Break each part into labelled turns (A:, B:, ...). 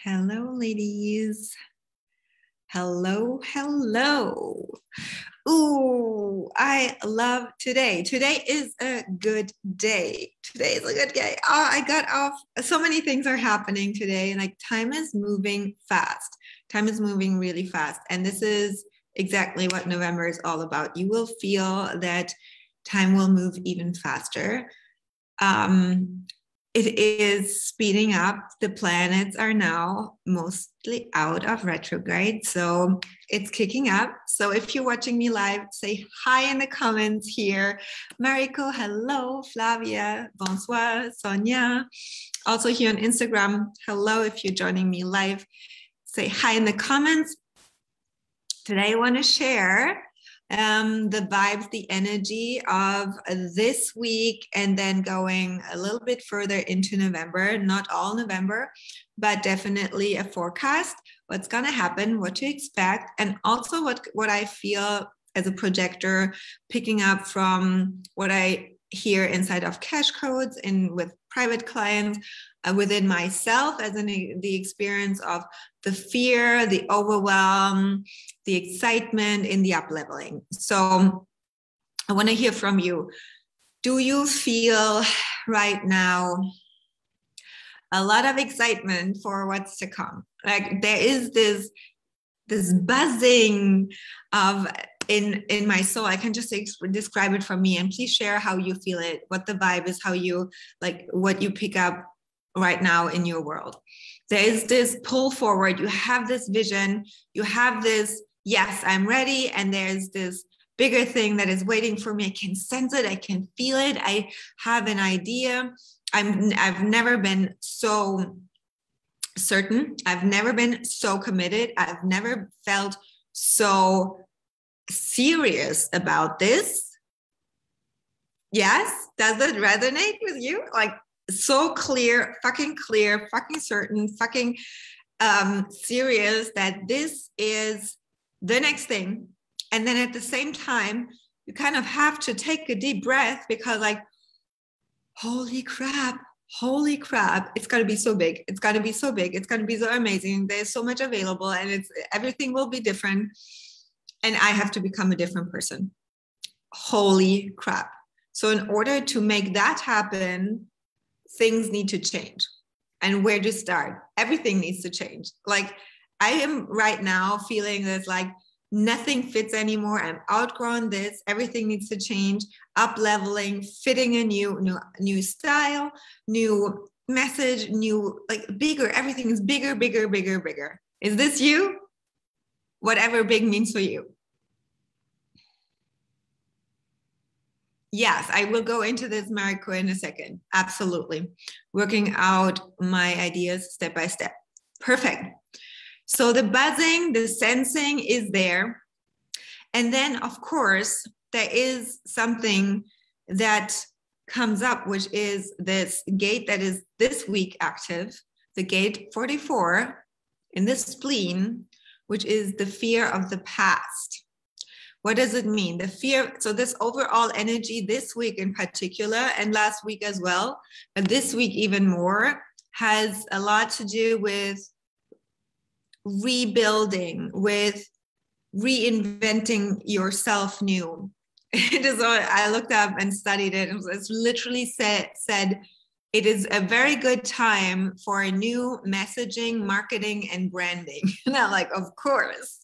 A: Hello, ladies. Hello, hello. Ooh, I love today. Today is a good day. Today is a good day. Oh, I got off. So many things are happening today. Like time is moving fast. Time is moving really fast. And this is exactly what November is all about. You will feel that time will move even faster. It is speeding up. The planets are now mostly out of retrograde, so it's kicking up. So if you're watching me live, say hi in the comments here. Mariko, hello. Flavia, bonsoir. Sonia, also here on Instagram, hello. If you're joining me live, say hi in the comments. Today I want to share the vibes, the energy of this week, and then going a little bit further into November, not all November, but definitely a forecast, what's going to happen, what to expect, and also what I feel as a projector, picking up from what I hear inside of cash codes and with private clients, within myself, as in the experience of the fear, the overwhelm, the excitement in the up-leveling. So I want to hear from you. Do you feel right now a lot of excitement for what's to come? Like there is this buzzing of in my soul. I can just describe it for me, and please share how you feel it, what the vibe is, how you like, what you pick up right now in your world. There is this pull forward. You have this vision. You have this, yes, I'm ready. And there's this bigger thing that is waiting for me. I can sense it. I can feel it. I have an idea. I've never been so certain. I've never been so committed. I've never felt so serious about this. Yes. Does it resonate with you? Like, so clear, fucking certain, fucking serious that this is the next thing. And then at the same time, you kind of have to take a deep breath, because like, holy crap, it's going to be so big. It's going to be so big. It's going to be so amazing. There's so much available, and everything will be different. And I have to become a different person. Holy crap. So in order to make that happen, things need to change. And where to start? Everything needs to change. Like I am right now feeling this like nothing fits anymore. I'm outgrown this. Everything needs to change. Up leveling, fitting a new style, new message, new, like bigger. Everything is bigger. Is this you? Whatever big means for you. Yes, I will go into this, Mariko, in a second. Absolutely. Working out my ideas step by step. Perfect. So the buzzing, the sensing is there. And then, of course, there is something that comes up, which is this gate that is this week active, the gate 44 in the spleen, which is the fear of the past. What does it mean? The fear, so this overall energy this week in particular, and last week as well, but this week even more, has a lot to do with rebuilding, with reinventing yourself new. It is, I looked up and studied it. It's literally said it is a very good time for a new messaging, marketing, and branding. And I'm like, of course.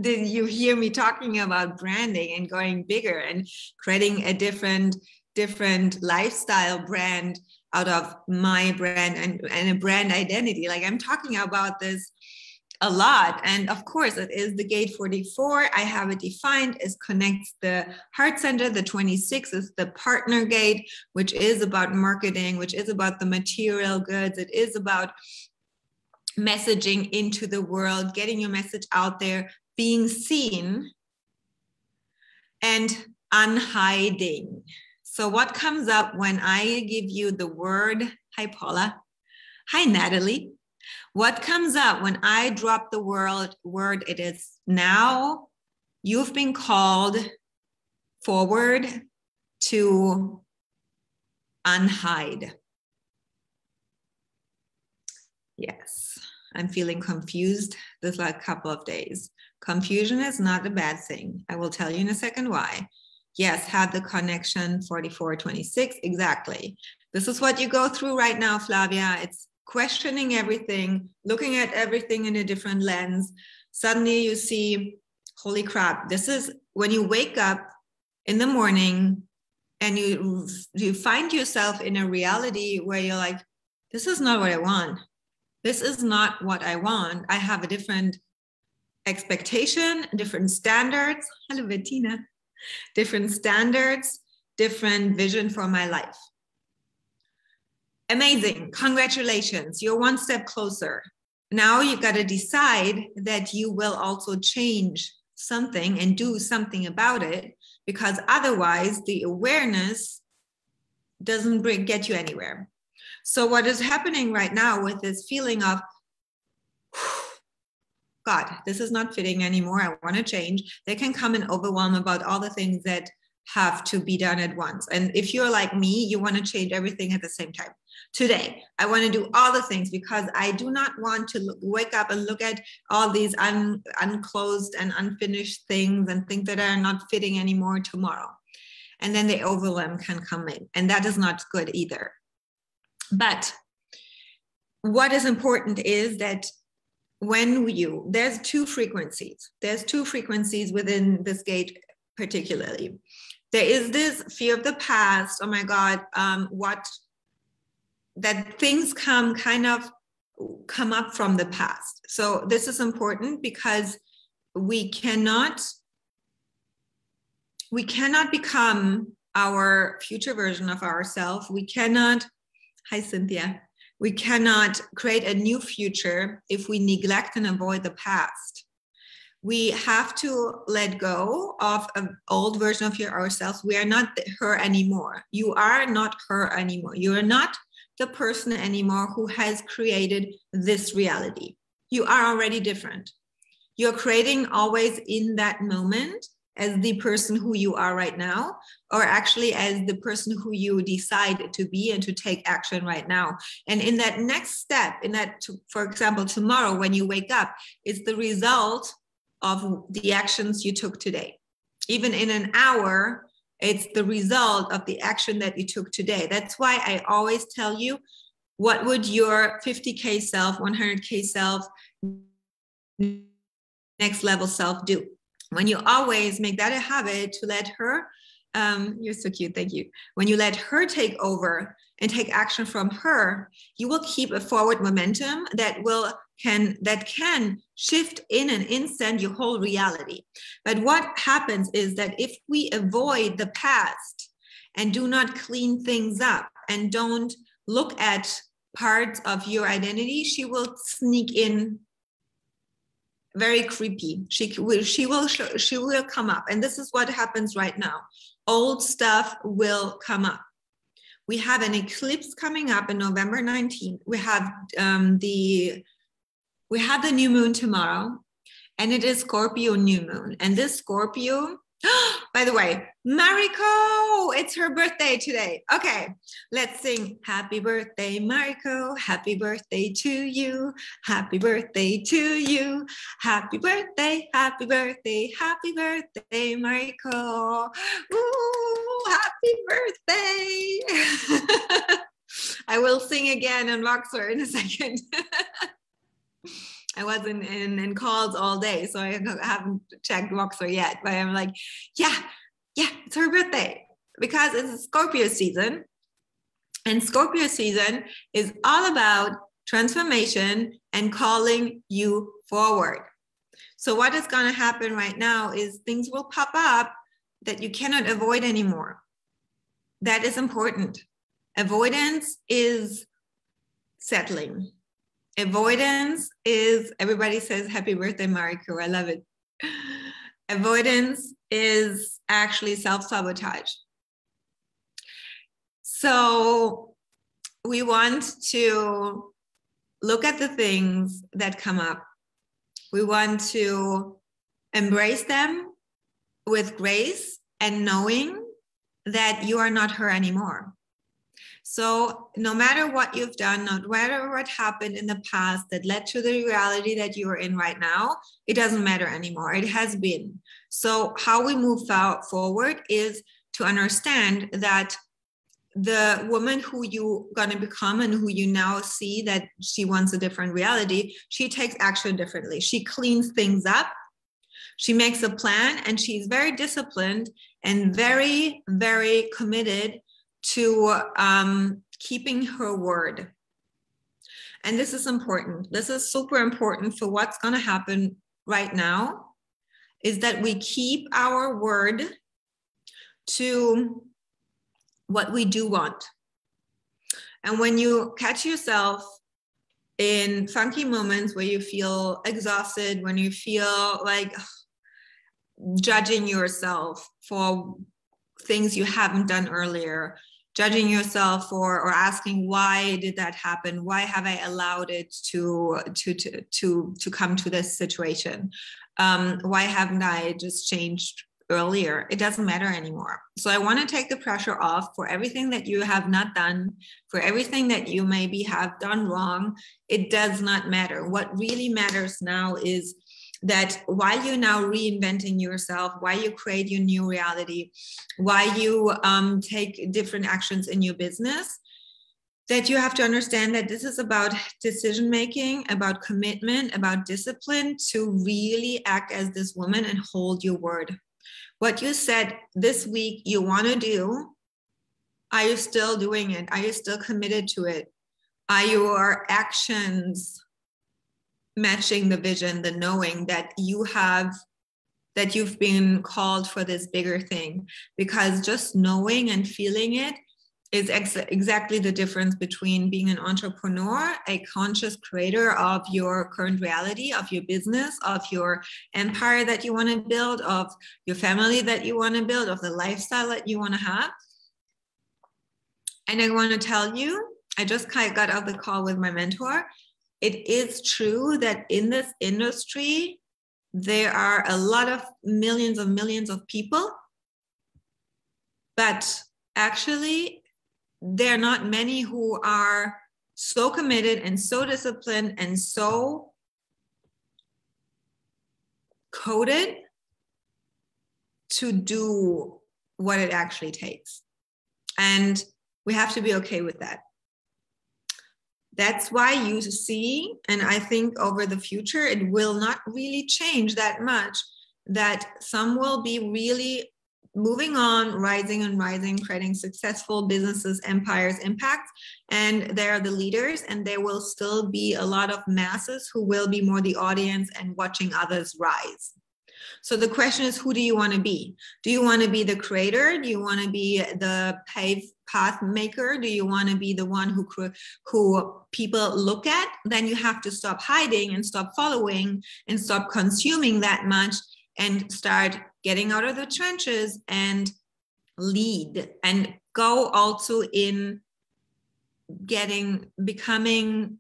A: Did you hear me talking about branding and going bigger and creating a different lifestyle brand out of my brand and a brand identity? Like I'm talking about this a lot. And of course, it is the gate 44. I have it defined as connects the heart center. The 26 is the partner gate, which is about marketing, which is about the material goods. It is about messaging into the world, getting your message out there, being seen, and unhiding. So what comes up when I give you the word, hi Paula, hi Natalie, what comes up when I drop the word, it is now you've been called forward to unhide. Yes, I'm feeling confused this last couple of days. Confusion is not a bad thing. I will tell you in a second why. Yes, have the connection 4426. Exactly. This is what you go through right now, Flavia. It's questioning everything, looking at everything in a different lens. Suddenly you see, holy crap, this is when you wake up in the morning and you find yourself in a reality where you're like, this is not what I want. This is not what I want. I have a different expectation, different standards. Hello, Bettina. Different standards, different vision for my life. Amazing. Congratulations. You're one step closer. Now you got to decide that you will also change something and do something about it, because otherwise the awareness doesn't get you anywhere. So what is happening right now with this feeling of, God, this is not fitting anymore. I want to change. They can come and overwhelm about all the things that have to be done at once. And if you're like me, you want to change everything at the same time. Today, I want to do all the things because I do not want to wake up and look at all these unclosed and unfinished things and things that are not fitting anymore tomorrow. And then the overwhelm can come in. And that is not good either. But what is important is that there's two frequencies. There's two frequencies within this gate particularly. There is this fear of the past. Oh my God, that things come up from the past. So this is important because we cannot become our future version of ourselves. We cannot, hi Cynthia, we cannot create a new future if we neglect and avoid the past. We have to let go of an old version of ourselves. We are not her anymore. You are not her anymore. You are not the person anymore who has created this reality. You are already different. You're creating always in that moment as the person who you are right now, or actually as the person who you decide to be and to take action right now. And in that next step, for example, tomorrow when you wake up, it's the result of the actions you took today. Even in an hour, it's the result of the action that you took today. That's why I always tell you, what would your 50K self, 100K self, next level self do? When you always make that a habit to let her, you're so cute, thank you. When you let her take over and take action from her, you will keep a forward momentum that can shift in an instant your whole reality. But what happens is that if we avoid the past and do not clean things up and don't look at parts of your identity, she will sneak in very creepy. She will come up. And this is what happens right now. Old stuff will come up. We have an eclipse coming up on November 19th. We have the new moon tomorrow, and it is Scorpio new moon. And this Scorpio, by the way, Mariko, it's her birthday today. Okay, let's sing happy birthday, Mariko. Happy birthday to you. Happy birthday to you. Happy birthday, happy birthday, happy birthday, Mariko. Ooh, happy birthday. I will sing again on Voxer in a second. I was in calls all day, so I haven't checked Voxer yet, but I'm like, yeah, it's her birthday because it's Scorpio season. And Scorpio season is all about transformation and calling you forward. So what is going to happen right now is things will pop up that you cannot avoid anymore. That is important. Avoidance is settling. Avoidance is, everybody says happy birthday, Mariko. I love it. Avoidance is actually self-sabotage. So we want to look at the things that come up. We want to embrace them with grace and knowing that you are not her anymore. So no matter what you've done, no matter what happened in the past that led to the reality that you are in right now, it doesn't matter anymore. It has been. So how we move forward is to understand that the woman who you're going to become and who you now see that she wants a different reality, she takes action differently. She cleans things up. She makes a plan, and she's very disciplined and very, very committed to keeping her word. And this is important. This is super important for what's going to happen right now, is that we keep our word to what we do want. And when you catch yourself in funky moments where you feel exhausted, when you feel like judging yourself for things you haven't done earlier, judging yourself for, or asking, why did that happen? Why have I allowed it to come to this situation? Why haven't I just changed earlier? It doesn't matter anymore. So I want to take the pressure off for everything that you have not done, for everything that you maybe have done wrong. It does not matter. What really matters now is that while you're now reinventing yourself, while you create your new reality, while you take different actions in your business, that you have to understand that this is about decision making, about commitment, about discipline to really act as this woman and hold your word. What you said this week you want to do, are you still doing it? Are you still committed to it? Are your actions matching the vision, the knowing that you have, that you've been called for this bigger thing? Because just knowing and feeling it is exactly the difference between being an entrepreneur, a conscious creator of your current reality, of your business, of your empire that you want to build, of your family that you want to build, of the lifestyle that you want to have. And I want to tell you, I just got off the call with my mentor. It is true that in this industry, there are a lot of millions of people, but actually there are not many who are so committed and so disciplined and so coded to do what it actually takes. And we have to be okay with that. That's why you see, and I think over the future, it will not really change that much, that some will be really moving on, rising and rising, creating successful businesses, empires, impacts, and they're the leaders, and there will still be a lot of masses who will be more the audience and watching others rise. So the question is, who do you want to be? Do you want to be the creator? Do you want to be the path maker? Do you want to be the one who people look at? Then you have to stop hiding and stop following and stop consuming that much and start getting out of the trenches and lead, and go also in becoming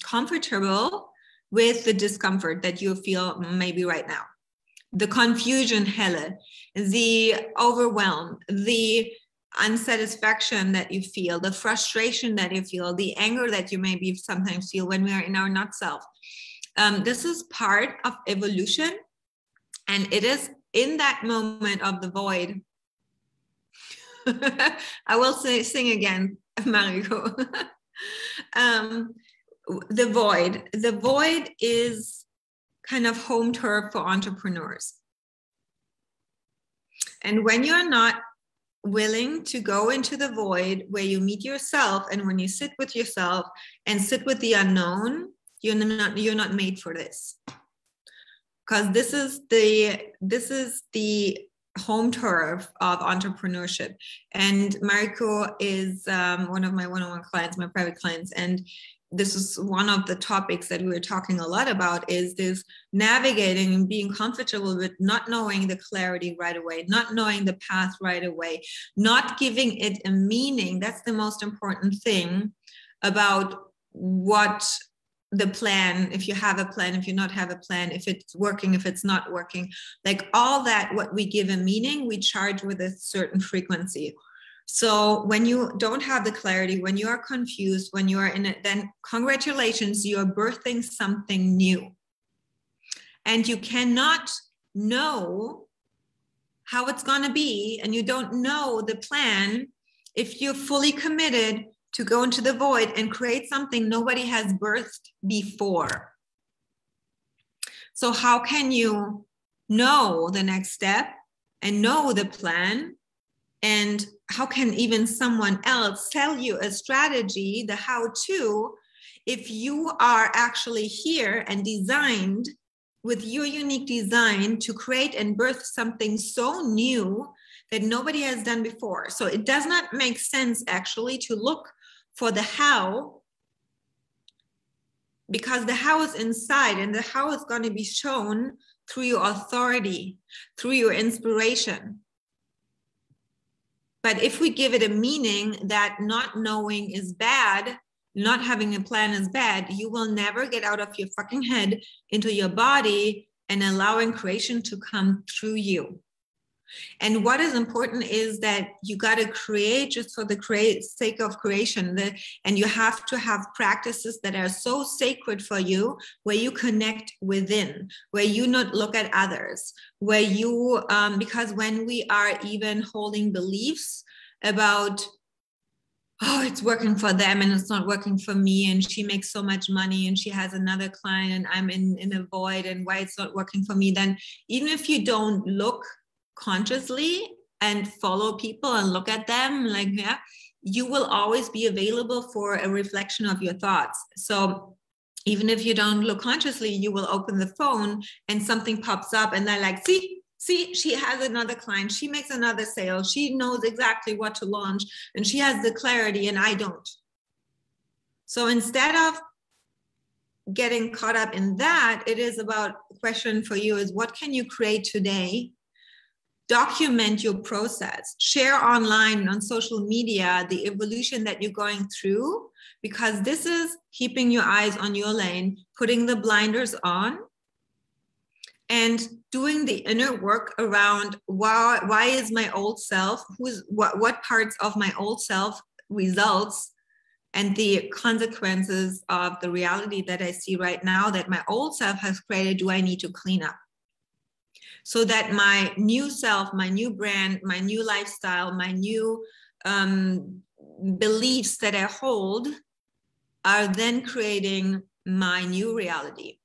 A: comfortable with the discomfort that you feel maybe right now. The confusion, Helle, the overwhelm, the unsatisfaction that you feel, the frustration that you feel, the anger that you maybe sometimes feel when we are in our not self. This is part of evolution, and it is in that moment of the void. I will sing again, Mariko. The void is kind of home turf for entrepreneurs. And when you're not willing to go into the void where you meet yourself, and when you sit with yourself and sit with the unknown, you're not made for this. Because this is the home turf of entrepreneurship. And Mariko is one of my one-on-one clients, my private clients, and this is one of the topics that we were talking a lot about, is this navigating and being comfortable with not knowing the clarity right away, not knowing the path right away, not giving it a meaning. That's the most important thing about what the plan, if you have a plan, if you not have a plan, if it's working, if it's not working, like all that, what we give a meaning, we charge with a certain frequency. So when you don't have the clarity, when you are confused, when you are in it, then congratulations, you're birthing something new. And you cannot know how it's going to be, and you don't know the plan if you're fully committed to go into the void and create something nobody has birthed before. So how can you know the next step and know the plan? And how can even someone else tell you a strategy, the how-to, if you are actually here and designed with your unique design to create and birth something so new that nobody has done before? So it does not make sense actually to look for the how, because the how is inside, and the how is going to be shown through your authority, through your inspiration. But if we give it a meaning that not knowing is bad, not having a plan is bad, you will never get out of your fucking head into your body and allowing creation to come through you. And what is important is that you got to create just for the sake of creation. And you have to have practices that are so sacred for you, where you connect within, where you not look at others, where you, because when we are even holding beliefs about, oh, it's working for them and it's not working for me, and she makes so much money and she has another client and I'm in a void, and why it's not working for me, then even if you don't look consciously and follow people and look at them, like, yeah, you will always be available for a reflection of your thoughts. So even if you don't look consciously, you will open the phone and something pops up and they're like, see, she has another client, she makes another sale, she knows exactly what to launch, and she has the clarity and I don't. So instead of getting caught up in that, it is about, the question for you is, what can you create today? Document your process, share online on social media the evolution that you're going through, because this is keeping your eyes on your lane, putting the blinders on, and doing the inner work around why is my old self, what parts of my old self results and the consequences of the reality that I see right now that my old self has created, do I need to clean up? So that my new self, my new brand, my new lifestyle, my new beliefs that I hold are then creating my new reality.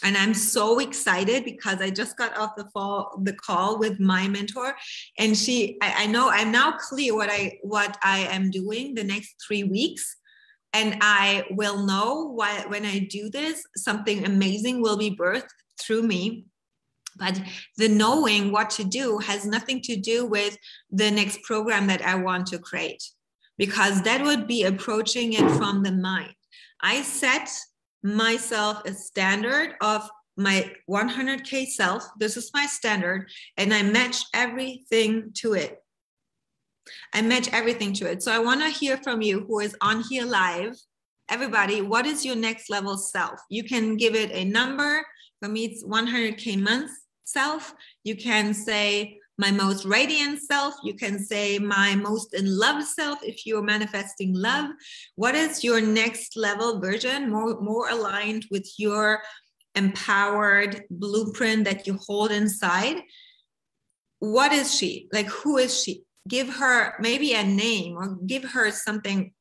A: And I'm so excited because I just got off the call with my mentor, and I know I'm now clear what I am doing the next 3 weeks. And I will know when I do this, something amazing will be birthed through me. But the knowing what to do has nothing to do with the next program that I want to create, because that would be approaching it from the mind. I set myself a standard of my 100K self. This is my standard, and I match everything to it. I match everything to it. So I want to hear from you who is on here live. Everybody, what is your next level self? You can give it a number. For me, it's 100K month self. You can say my most radiant self. You can say my most in love self if you're manifesting love. What is your next level version, more aligned with your empowered blueprint that you hold inside? What is she? Like, who is she? Give her maybe a name, or give her something,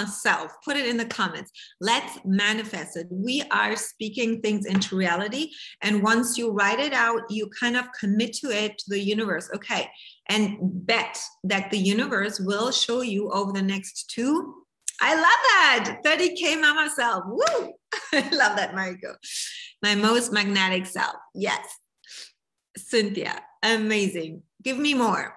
A: self. Put it in the comments. Let's manifest it. We are speaking things into reality. And once you write it out, you kind of commit to it, to the universe. Okay. And bet that the universe will show you over the next 2. I love that. 30K mama self. Woo. I love that, Mariko. My most magnetic self. Yes. Cynthia. Amazing. Give me more.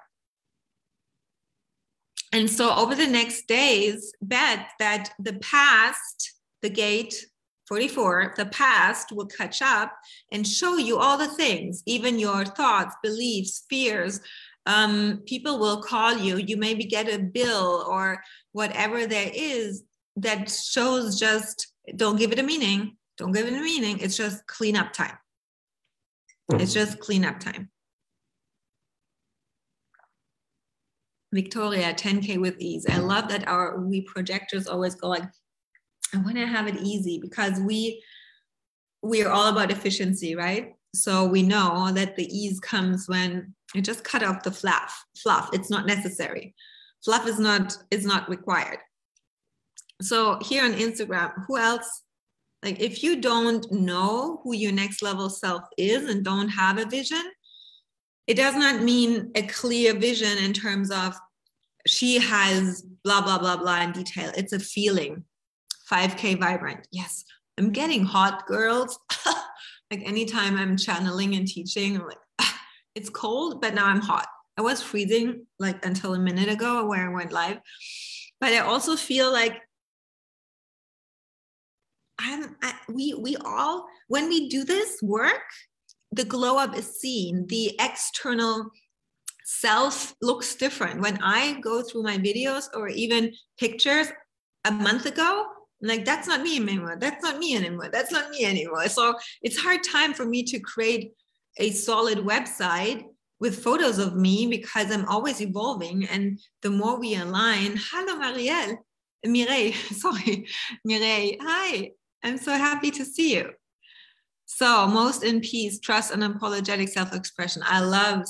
A: And so over the next days, bet that the past, the gate 44, the past will catch up and show you all the things, even your thoughts, beliefs, fears. People will call you. You maybe get a bill or whatever there is that shows, just don't give it a meaning. Don't give it a meaning. It's just cleanup time. It's just cleanup time. Victoria, 10K with ease. I love that we projectors always go like, I want to have it easy, because we are all about efficiency, right? So we know that the ease comes when you just cut off the fluff. It's not necessary. Fluff is not required. So here on Instagram, who else? Like, if you don't know who your next level self is and don't have a vision, it does not mean a clear vision in terms of she has blah, blah, blah, blah in detail. It's a feeling. 5K vibrant. Yes, I'm getting hot, girls. Like, anytime I'm channeling and teaching, I'm like, it's cold, but now I'm hot. I was freezing like until a minute ago where I went live. But I also feel like we all, when we do this work, the glow up is seen. The external self looks different. When I go through my videos or even pictures a month ago, I'm like, that's not me anymore. That's not me anymore. That's not me anymore. So it's hard time for me to create a solid website with photos of me, because I'm always evolving. And the more we align, hello, Mireille, sorry, Mireille, hi, I'm so happy to see you. So most in peace, trust, and unapologetic self-expression. I love,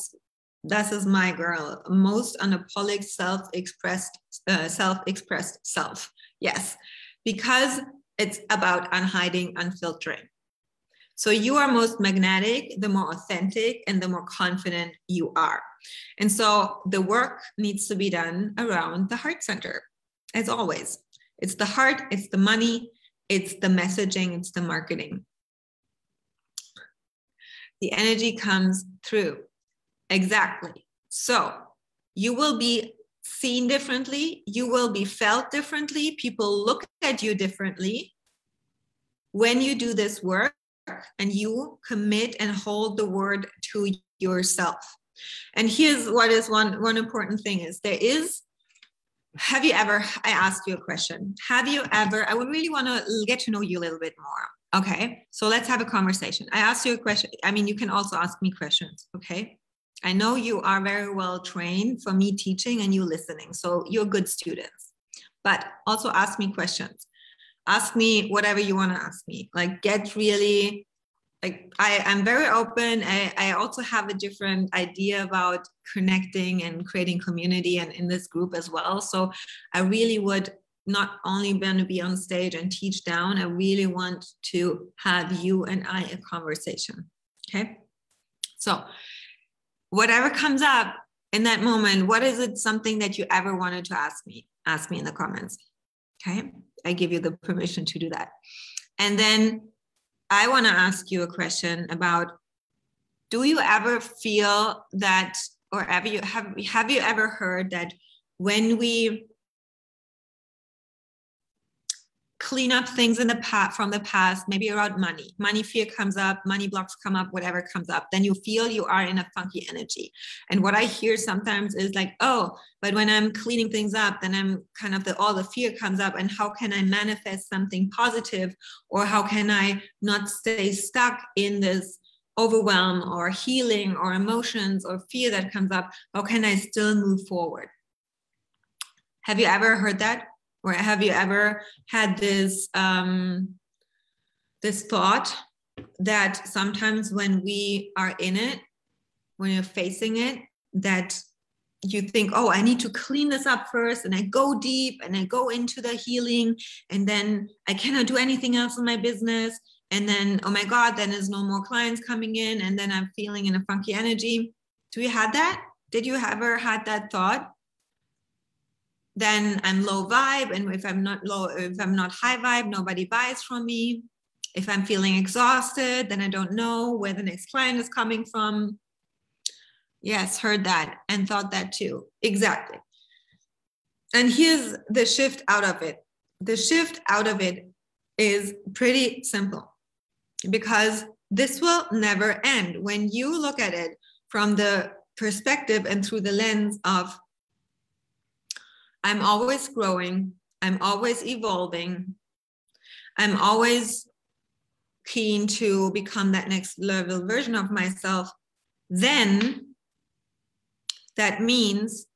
A: this is my girl, most unapologetic self-expressed self. Yes, because it's about unhiding, unfiltering. So you are most magnetic, the more authentic and the more confident you are. And so the work needs to be done around the heart center, as always. It's the heart, it's the money, it's the messaging, it's the marketing. The energy comes through. Exactly. So you will be seen differently. You will be felt differently. People look at you differently when you do this work and you commit and hold the word to yourself. And here's what is one important thing is have you ever, I asked you a question. Have you ever, I would really want to get to know you a little bit more. Okay. So let's have a conversation. I asked you a question. I mean, you can also ask me questions. Okay. I know you are very well trained for me teaching and you listening. So you're good students, but also ask me questions. Ask me whatever you want to ask me. Like, get really, like, I'm very open. I also have a different idea about connecting and creating community and in this group as well. So I really would not only want to be on stage and teach down, I really want to have you and I a conversation. Okay. So whatever comes up in that moment, what is it, something that you ever wanted to ask me? Ask me in the comments. Okay. I give you the permission to do that. And then I want to ask you a question about, do you ever feel that, or have you ever heard that when we clean up things in the past, from the past, maybe around money fear comes up, money blocks come up, whatever comes up, then you feel you are in a funky energy. And what I hear sometimes is like, oh, but when I'm cleaning things up, then I'm kind of all the fear comes up, and how can I manifest something positive, or how can I not stay stuck in this overwhelm or healing or emotions or fear that comes up? How can I still move forward? Have you ever heard that? Or have you ever had this this thought that sometimes when we are in it, when you're facing it, that you think, oh, I need to clean this up first, and I go deep and I go into the healing, and then I cannot do anything else in my business, and then, oh my God, then there's no more clients coming in, and then I'm feeling in a funky energy. Do you have that? Did you ever had that thought? Then I'm low vibe, and if I'm not high vibe, nobody buys from me. If I'm feeling exhausted, then I don't know where the next client is coming from. Yes, heard that and thought that too. Exactly. And here's the shift out of it. The shift out of it is pretty simple, because this will never end. When you look at it from the perspective and through the lens of, I'm always growing, I'm always evolving, I'm always keen to become that next level version of myself, then that means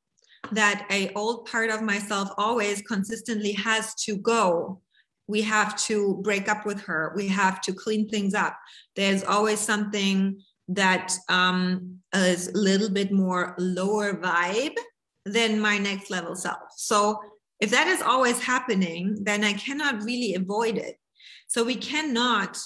A: that a old part of myself always consistently has to go. We have to break up with her. We have to clean things up. There's always something that is a little bit more lower vibe than my next level self. So if that is always happening, then I cannot really avoid it. So we cannot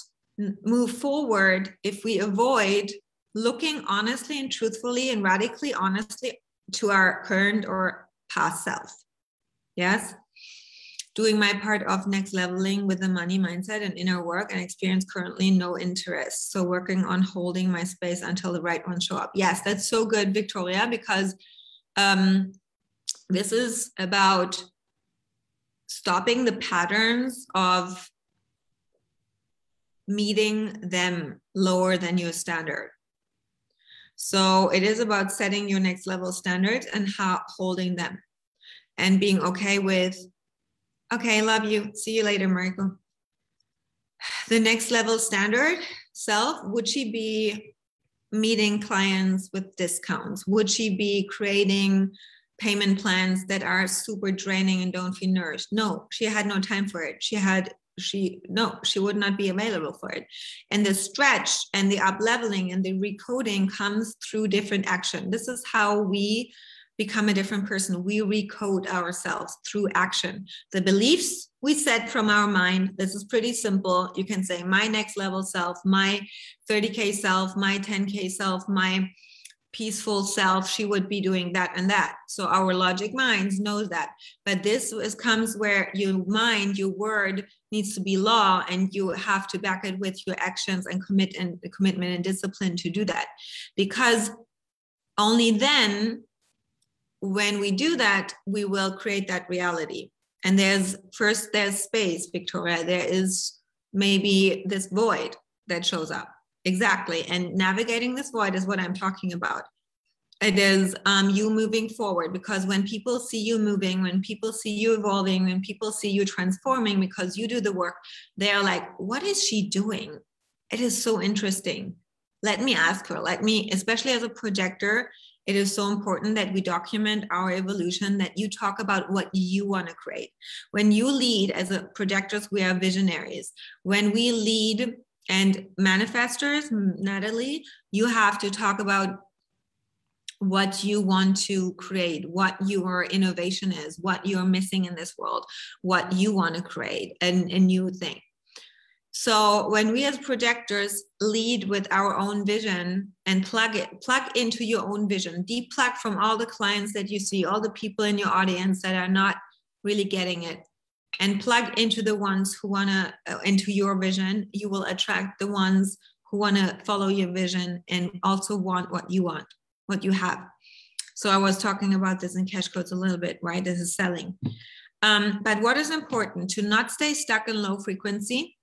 A: move forward if we avoid looking honestly and truthfully and radically honestly to our current or past self. Yes. Doing my part of next leveling with the money mindset and inner work, and experience currently no interest. So working on holding my space until the right ones show up. Yes, that's so good, Victoria, because this is about stopping the patterns of meeting them lower than your standard. So it is about setting your next level standards and holding them and being okay with, okay, love you. See you later, Mariko. The next level standard self, would she be meeting clients with discounts? Would she be creating payment plans that are super draining and don't feel nourished? No, she had no time for it. She would not be available for it. And the stretch and the up leveling and the recoding comes through different action. This is how we become a different person. We recode ourselves through action. The beliefs we set from our mind, this is pretty simple. You can say my next level self, my 30K self, my 10K self, my peaceful self, she would be doing that and that. So our logic minds knows that. But this comes where your mind, your word needs to be law, and you have to back it with your actions and commitment and discipline to do that. Because only then, when we do that, we will create that reality. And there's space, Victoria. There is maybe this void that shows up. Exactly. And navigating this void is what I'm talking about. It is you moving forward, because when people see you moving, when people see you evolving, when people see you transforming because you do the work, they're like, what is she doing? It is so interesting. Let me ask her. Especially as a projector, it is so important that we document our evolution, that you talk about what you want to create. When you lead as a projectors, we are visionaries. When we lead and manifestors, Natalie, you have to talk about what you want to create, what your innovation is, what you're missing in this world, what you want to create, and a new thing. So when we as projectors lead with our own vision and plug into your own vision, deplug from all the clients that you see, all the people in your audience that are not really getting it, and plug into the ones who want to, into your vision, you will attract the ones who want to follow your vision and also want what you want, what you have. So I was talking about this in Cash Codes a little bit, right? This is selling. But what is important? To not stay stuck in low frequency.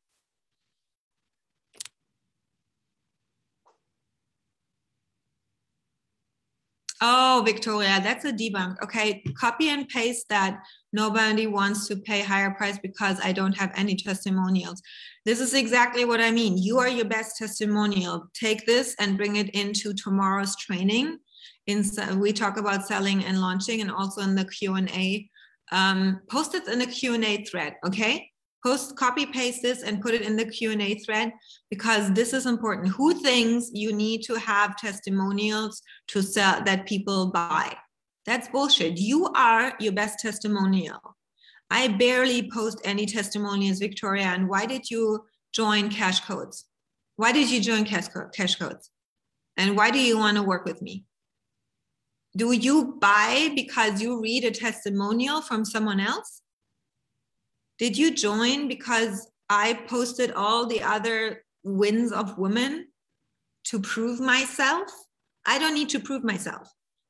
A: Oh, Victoria, that's a debunk. Okay, copy and paste that. Nobody wants to pay higher price because I don't have any testimonials. This is exactly what I mean. You are your best testimonial. Take this and bring it into tomorrow's training. We talk about selling and launching, and also in the Q&A. Post it in the Q&A thread, okay? Copy paste this and put it in the Q&A thread, because this is important. Who thinks you need to have testimonials to sell that people buy? That's bullshit. You are your best testimonial. I barely post any testimonials, Victoria. And why did you join Cash Codes? Why did you join Cash Codes? And why do you want to work with me? Do you buy because you read a testimonial from someone else? Did you join because I posted all the other wins of women to prove myself? I don't need to prove myself.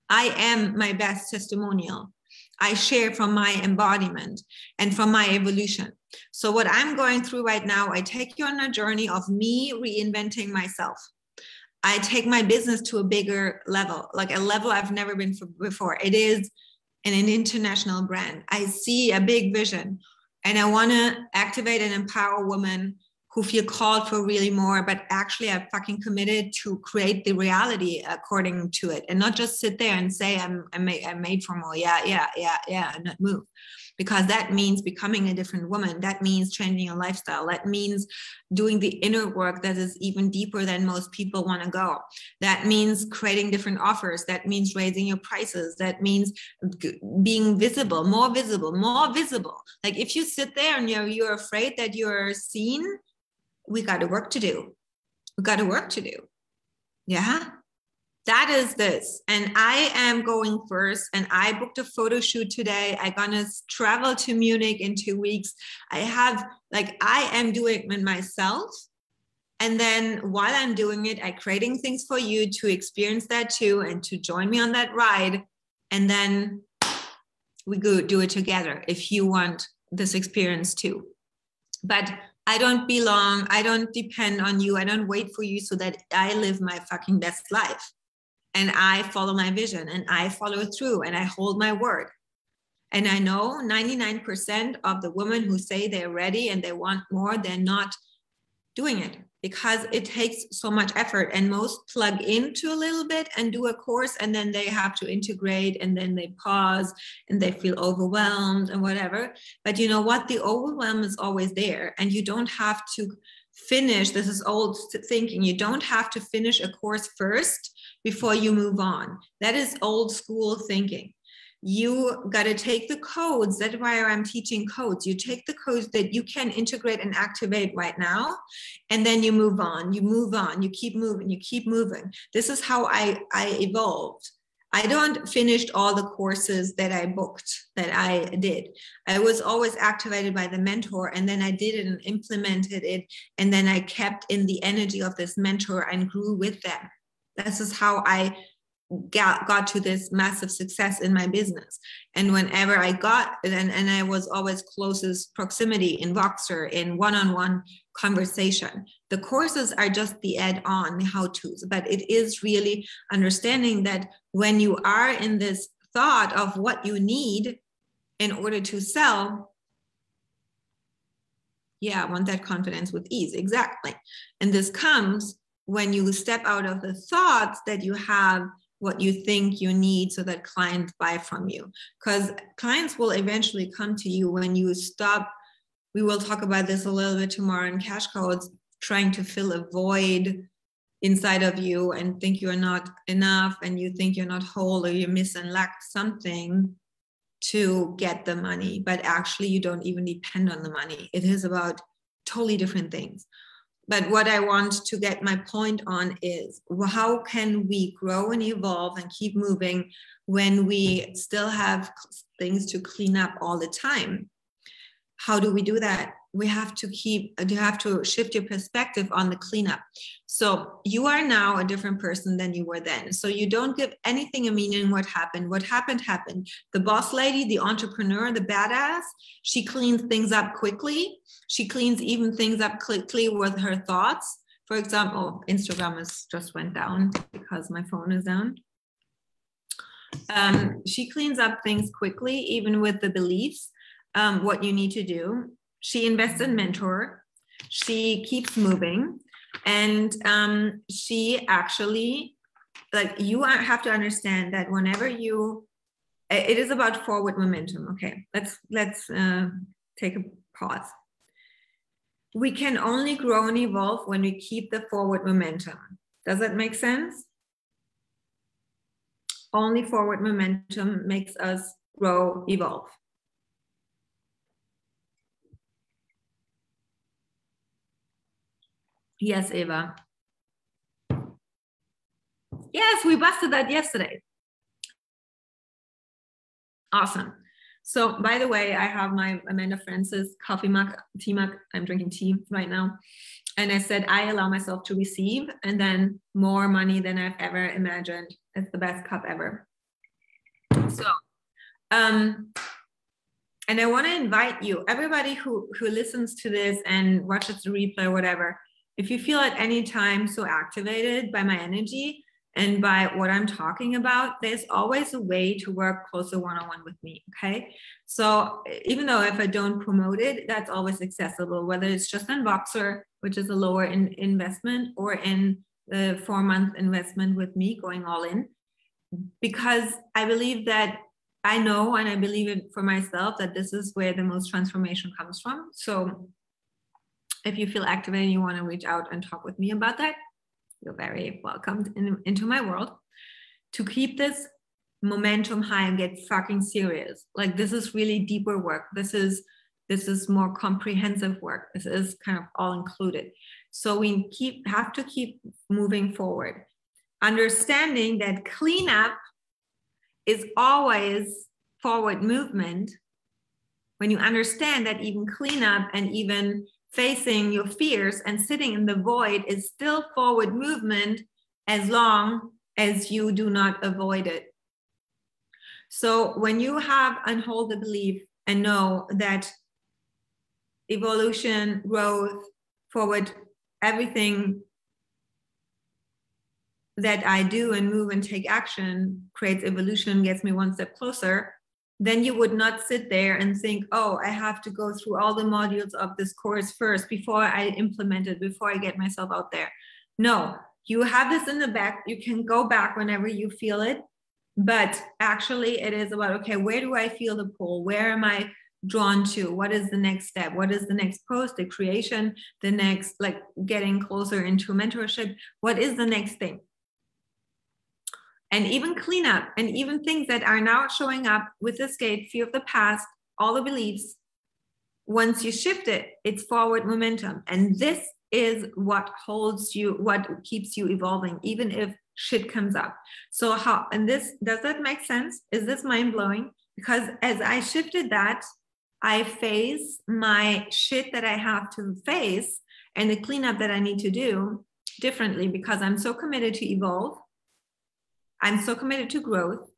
A: I am my best testimonial. I share from my embodiment and from my evolution. So what I'm going through right now, I take you on a journey of me reinventing myself. I take my business to a bigger level, like a level I've never been before. It is an international brand. I see a big vision. And I want to activate and empower women who feel called for really more, but actually are fucking committed to create the reality according to it, and not just sit there and say, I'm made for more. Yeah, and not move. Because that means becoming a different woman. That means changing your lifestyle. That means doing the inner work that is even deeper than most people want to go. That means creating different offers. That means raising your prices. That means being visible, more visible, more visible. Like if you sit there and you're afraid that you're seen, we got a work to do. We got a work to do. Yeah. That is this. And I am going first, and I booked a photo shoot today. I'm gonna travel to Munich in 2 weeks. I am doing it myself. And then while I'm doing it, I'm creating things for you to experience that too, and to join me on that ride. And then we go do it together if you want this experience too. But I don't belong. I don't depend on you. I don't wait for you so that I live my fucking best life. And I follow my vision, and I follow through, and I hold my word. And I know 99% of the women who say they're ready and they want more, they're not doing it because it takes so much effort. And most plug into a little bit and do a course, and then they have to integrate, and then they pause and they feel overwhelmed and whatever. But you know what? The overwhelm is always there, and you don't have to finish. This is old thinking. You don't have to finish a course first before you move on. That is old school thinking. You got to take the codes. That's why I'm teaching codes. You take the codes that you can integrate and activate right now, and then you move on. You move on. You keep moving. You keep moving. This is how I evolved. I don't finish all the courses that I booked, that I did. I was always activated by the mentor, and then I did it and implemented it. And then I kept in the energy of this mentor and grew with them. This is how I got to this massive success in my business. And whenever I got, and I was always closest proximity in Voxer, in one-on-one conversation. The courses are just the add-on how-tos, but it is really understanding that when you are in this thought of what you need in order to sell, I want that confidence with ease. Exactly. And this comes when you step out of the thoughts that you have what you think you need so that clients buy from you. Because clients will eventually come to you when you stop. We will talk about this a little bit tomorrow in Cash Codes, trying to fill a void inside of you and think you're not enough, and you think you're not whole, or you're missing, lack something to get the money. But actually, you don't even depend on the money. It is about totally different things. But what I want to get my point on is, how can we grow and evolve and keep moving when we still have things to clean up all the time? How do we do that? You have to shift your perspective on the cleanup. So you are now a different person than you were then. So you don't give anything a meaning. What happened? What happened, happened. The boss lady, the entrepreneur, the badass, she cleans things up quickly. She cleans even things up quickly with her thoughts. For example, Instagram just went down because my phone is down. She cleans up things quickly, even with the beliefs, what you need to do. She invests in mentor. She keeps moving. And she actually, you have to understand that whenever it is about forward momentum. Okay, let's take a pause. We can only grow and evolve when we keep the forward momentum. Does that make sense? Only forward momentum makes us grow, evolve. Yes, Eva. Yes, we busted that yesterday. Awesome. So, by the way, I have my Amanda Francis coffee mug, tea mug. I'm drinking tea right now. And I said, I allow myself to receive, and then more money than I've ever imagined. It's the best cup ever. So, and I want to invite you, everybody who listens to this and watches the replay or whatever, if you feel at any time so activated by my energy, And by what I'm talking about, there's always a way to work closer one-on-one with me, okay? So even though if I don't promote it, that's always accessible, whether it's just in Voxer, which is a lower investment, or in the 4-month investment with me going all in, because I believe that I know, and I believe it for myself, that this is where the most transformation comes from. So if you feel activated and you want to reach out and talk with me about that, you're very welcomed into my world. To keep this momentum high and get fucking serious. Like, this is really deeper work. This is more comprehensive work. This is kind of all included. So we have to keep moving forward. Understanding that cleanup is always forward movement. When you understand that even cleanup and even facing your fears and sitting in the void is still forward movement, as long as you do not avoid it. So when you have and hold the belief and know that evolution, growth, forward, everything that I do and move and take action creates evolution, gets me one step closer, then you would not sit there and think, oh, I have to go through all the modules of this course first before I implement it, before I get myself out there. No, you have this in the back. You can go back whenever you feel it. But actually, it is about, okay, where do I feel the pull? Where am I drawn to? What is the next step? What is the next post, the creation, the next, like, getting closer into mentorship? What is the next thing? And even cleanup, and even things that are now showing up with this gate, fear of the past, all the beliefs, once you shift it, it's forward momentum. And this is what holds you, what keeps you evolving, even if shit comes up. So how, and this, does that make sense? Is this mind-blowing? Because as I shifted that, I face my shit that I have to face and the cleanup that I need to do differently, because I'm so committed to evolve. I'm so committed to growth.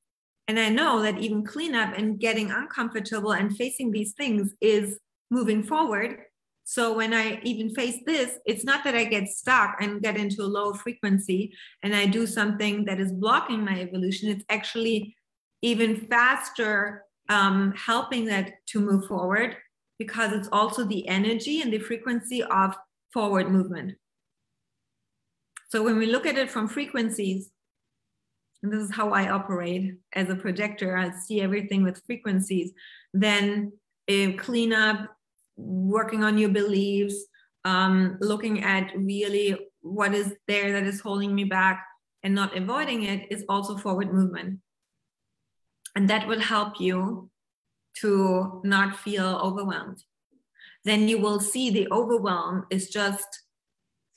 A: And I know that even cleanup and getting uncomfortable and facing these things is moving forward. So when I even face this, it's not that I get stuck and get into a low frequency and I do something that is blocking my evolution. It's actually even faster helping that to move forward, because it's also the energy and the frequency of forward movement. So when we look at it from frequencies, and this is how I operate as a projector, I see everything with frequencies, then clean up, working on your beliefs, looking at really what is there that is holding me back and not avoiding it, is also forward movement. And that will help you to not feel overwhelmed. Then you will see the overwhelm is just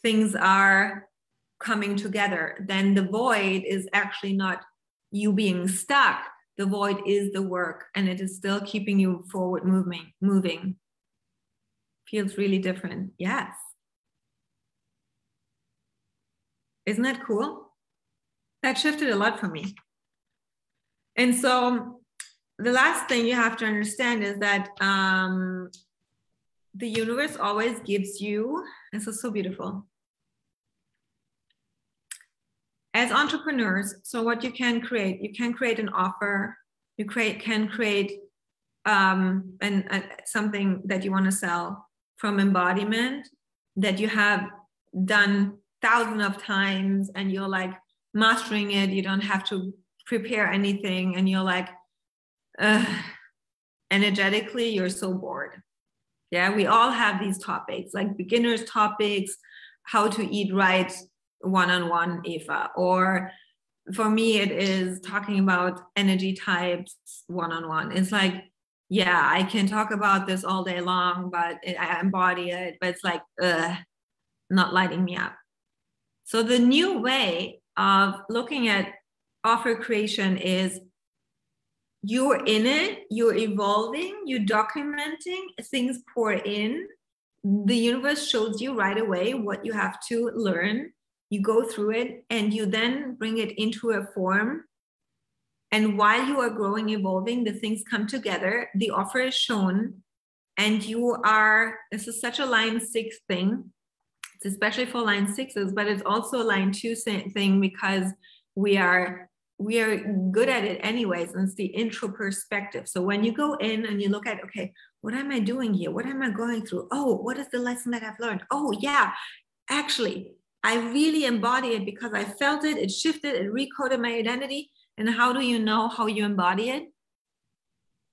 A: things are coming together. Then the void is actually not you being stuck. The void is the work, and it is still keeping you forward moving. Feels really different. Yes. Isn't that cool? That shifted a lot for me. And so the last thing you have to understand is that the universe always gives you, this is so beautiful, as entrepreneurs. So what you can create an offer, you can create something that you want to sell from embodiment that you have done thousands of times, and you're like mastering it. You don't have to prepare anything, and you're like, energetically, you're so bored. Yeah, we all have these topics, like beginners topics, how to eat right one-on-one, Eva. Or for me, it is talking about energy types one-on-one. It's like, yeah, I can talk about this all day long, but I embody it, but it's like, not lighting me up. So the new way of looking at offer creation is you're in it, you're evolving, you're documenting, things pour in. The universe shows you right away what you have to learn. You go through it, and you then bring it into a form. And while you are growing, evolving, the things come together, the offer is shown, and you are, this is such a line 6 thing. It's especially for line 6s, but it's also a line 2 thing, because we are good at it anyways. And it's the intro perspective. So when you go in and you look at, okay, what am I doing here? What am I going through? Oh, what is the lesson that I've learned? Oh yeah, actually, I really embody it because I felt it, it shifted, it recoded my identity. And how do you know how you embody it?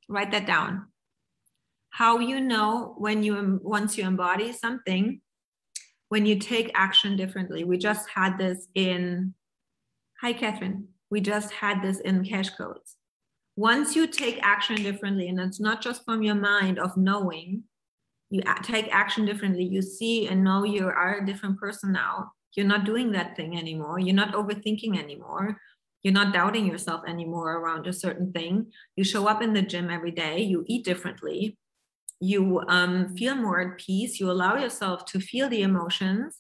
A: Write that down. How you know when once you embody something, when you take action differently. We just had this in, hi Catherine, we just had this in cash codes. Once you take action differently, and it's not just from your mind of knowing, you take action differently, you see and know you are a different person now. You're not doing that thing anymore. You're not overthinking anymore. You're not doubting yourself anymore around a certain thing. You show up in the gym every day. You eat differently. You feel more at peace. You allow yourself to feel the emotions,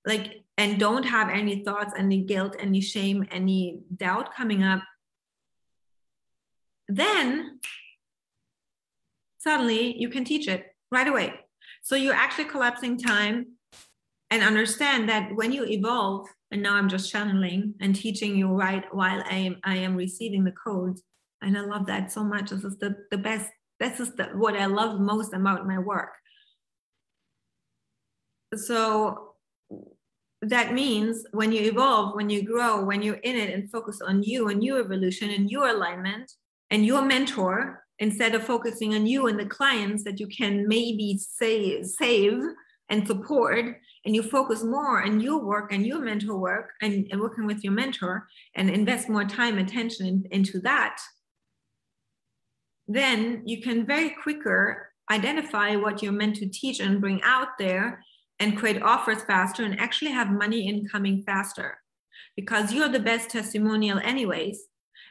A: like, and don't have any thoughts, any guilt, any shame, any doubt coming up. Then suddenly you can teach it right away. So you're actually collapsing time, and understand that when you evolve, and now I'm just channeling and teaching you right while I am receiving the codes. And I love that so much. This is the best. This is what I love most about my work. So that means when you evolve, when you grow, when you're in it and focus on you and your evolution and your alignment and your mentor, instead of focusing on you and the clients that you can maybe save and support, and you focus more on your work and your mentor work and working with your mentor and invest more time, attention into that, then you can very quicker identify what you're meant to teach and bring out there and create offers faster and actually have money incoming faster, because you're the best testimonial anyways.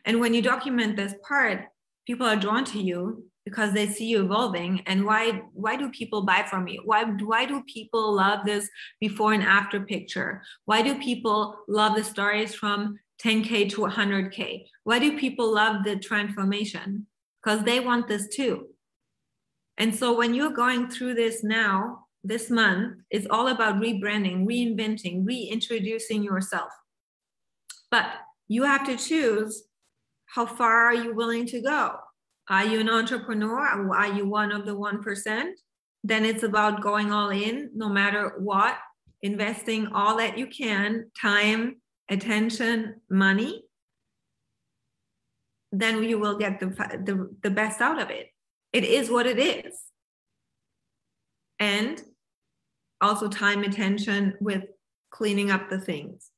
A: And when you document this part, people are drawn to you because they see you evolving. And why do people buy from you? Why do people love this before and after picture? Why do people love the stories from 10K to 100K? Why do people love the transformation? Because they want this too. And so when you're going through this now, this month, it's all about rebranding, reinventing, reintroducing yourself. But you have to choose, how far are you willing to go? Are you an entrepreneur? Are you one of the 1%? Then it's about going all in, no matter what, investing all that you can, time, attention, money. Then you will get the best out of it. It is what it is. And also time, attention with cleaning up the things.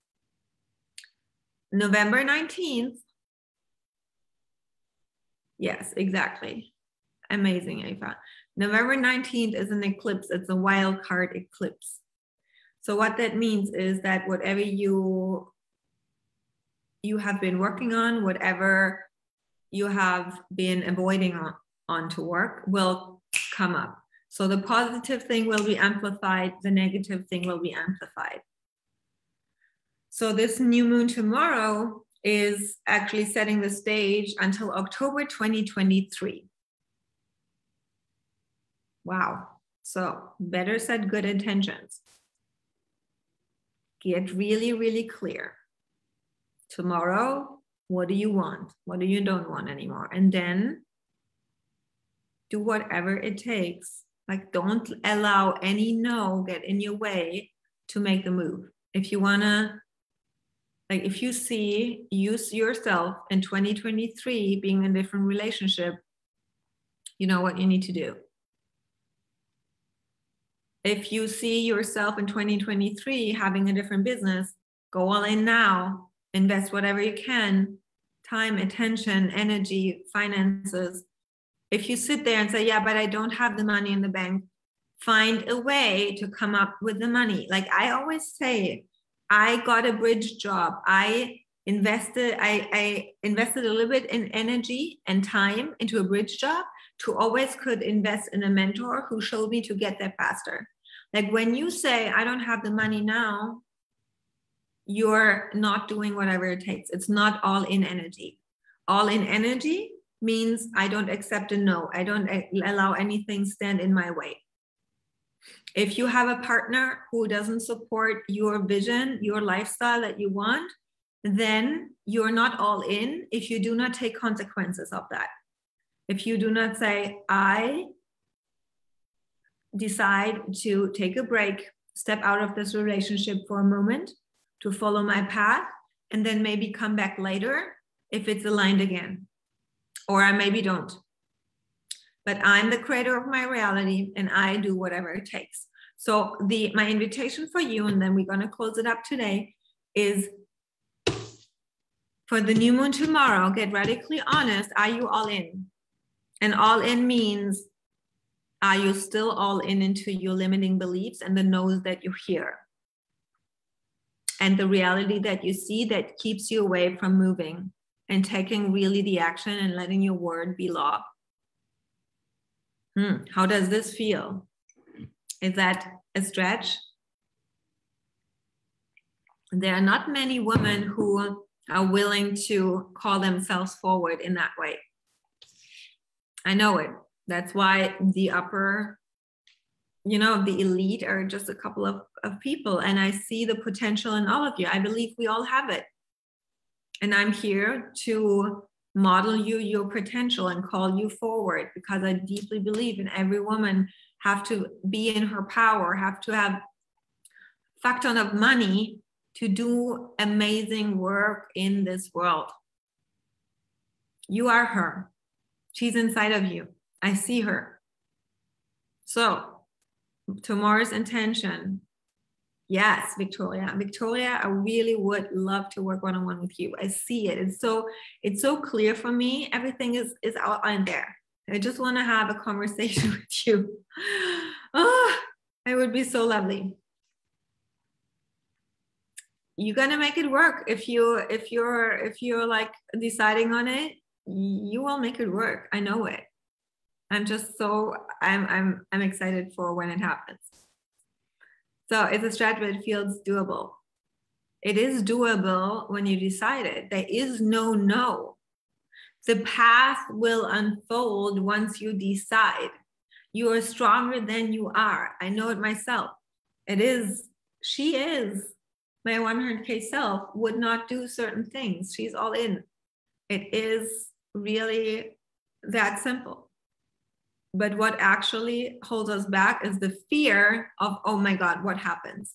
A: November 19th. Yes, exactly. Amazing, Ava. November 19th is an eclipse. It's a wild card eclipse. So what that means is that whatever you have been working on, whatever you have been avoiding on to work will come up. So the positive thing will be amplified. The negative thing will be amplified. So this new moon tomorrow is actually setting the stage until October 2023. Wow. So better set good intentions. Get really, really clear. Tomorrow, what do you want? What do you don't want anymore? And then do whatever it takes. Like, don't allow any no get in your way to make the move. If you wanna, like, if you see yourself in 2023 being in a different relationship, you know what you need to do. If you see yourself in 2023 having a different business, go all in now. Invest whatever you can, time, attention, energy, finances. If you sit there and say, yeah, but I don't have the money in the bank, find a way to come up with the money. Like I always say, I got a bridge job. I invested a little bit in energy and time into a bridge job to always could invest in a mentor who showed me to get there faster. Like when you say, I don't have the money now, you're not doing whatever it takes. It's not all in energy. All in energy means I don't accept a no. I don't allow anything stand in my way. If you have a partner who doesn't support your vision, your lifestyle that you want, then you're not all in if you do not take consequences of that. If you do not say, I decide to take a break, step out of this relationship for a moment to follow my path, and then maybe come back later if it's aligned again, or I maybe don't. But I'm the creator of my reality and I do whatever it takes. So my invitation for you, and then we're going to close it up today, is for the new moon tomorrow, get radically honest. Are you all in? And all in means, are you still all in into your limiting beliefs and the no's that you hear? And the reality that you see that keeps you away from moving and taking really the action and letting your word be law. How does this feel? Is that a stretch? There are not many women who are willing to call themselves forward in that way. I know it. That's why the upper, the elite are just a couple of people. And I see the potential in all of you. I believe we all have it. And I'm here to model you your potential and call you forward, because I deeply believe in every woman have to be in her power, have to have fuck ton of money to do amazing work in this world. You are her. She's inside of you. I see her. So tomorrow's intention. Yes, Victoria. Victoria, I really would love to work one-on-one with you. I see it. It's so clear for me. Everything is outlined there. I just want to have a conversation with you. Oh, it would be so lovely. You're gonna make it work. If you're like deciding on it, you will make it work. I know it. I'm excited for when it happens. So it's a stretch, but it feels doable. It is doable when you decide it. There is no. The path will unfold once you decide. You are stronger than you are. I know it myself. She is. My 100K self would not do certain things. She's all in. It is really that simple. But what actually holds us back is the fear of, oh my God, what happens?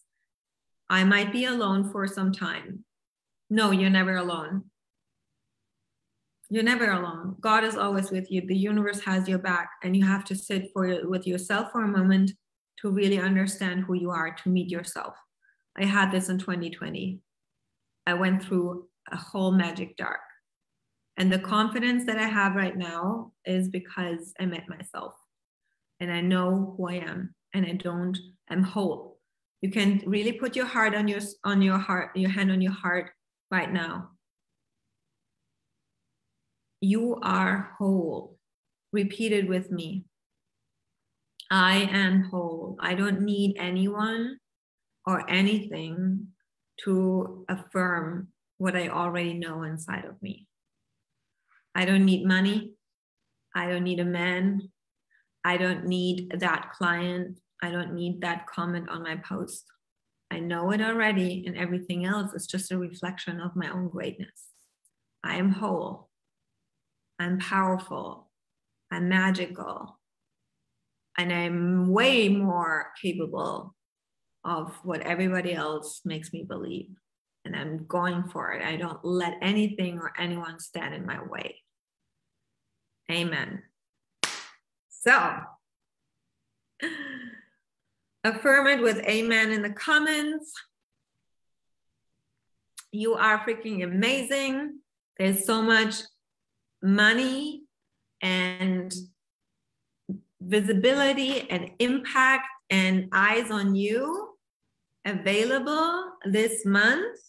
A: I might be alone for some time. No, you're never alone. You're never alone. God is always with you. The universe has your back, and you have to sit with yourself for a moment to really understand who you are, to meet yourself. I had this in 2020. I went through a whole magic dark. And the confidence that I have right now is because I met myself and I know who I am, and I'm whole. You can really put your heart on your heart, your hand on your heart right now. You are whole. Repeat it with me. I am whole. I don't need anyone or anything to affirm what I already know inside of me. I don't need money. I don't need a man. I don't need that client. I don't need that comment on my post. I know it already, and everything else is just a reflection of my own greatness. I am whole. I'm powerful. I'm magical. And I'm way more capable of what everybody else makes me believe. And I'm going for it. I don't let anything or anyone stand in my way. Amen. So, affirm it with amen in the comments. You are freaking amazing. There's so much money and visibility and impact and eyes on you available this month.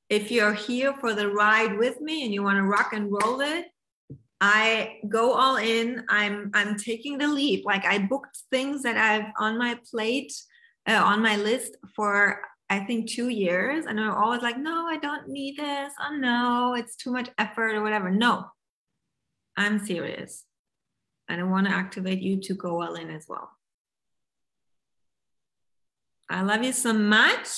A: If you're here for the ride with me and you want to rock and roll it, I go all in. I'm taking the leap. Like, I booked things that I've on my plate, on my list for, I think, 2 years. And I'm always like, no, I don't need this. Oh no, it's too much effort or whatever. No, I'm serious. And I want to activate you to go all in as well. I love you so much.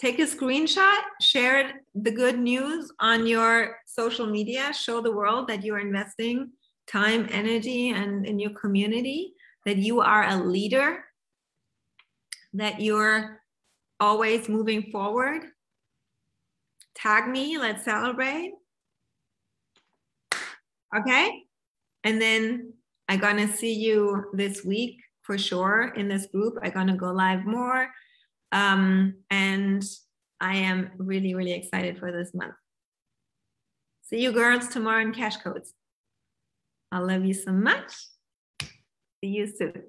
A: take a screenshot, share the good news on your social media, show the world that you're investing time, energy, and in your community, that you are a leader, that you're always moving forward. Tag me, let's celebrate. Okay? And then I'm gonna see you this week for sure in this group. I'm gonna go live more. And I am really, really excited for this month. See you girls tomorrow in Cash Codes. I love you so much. See you soon.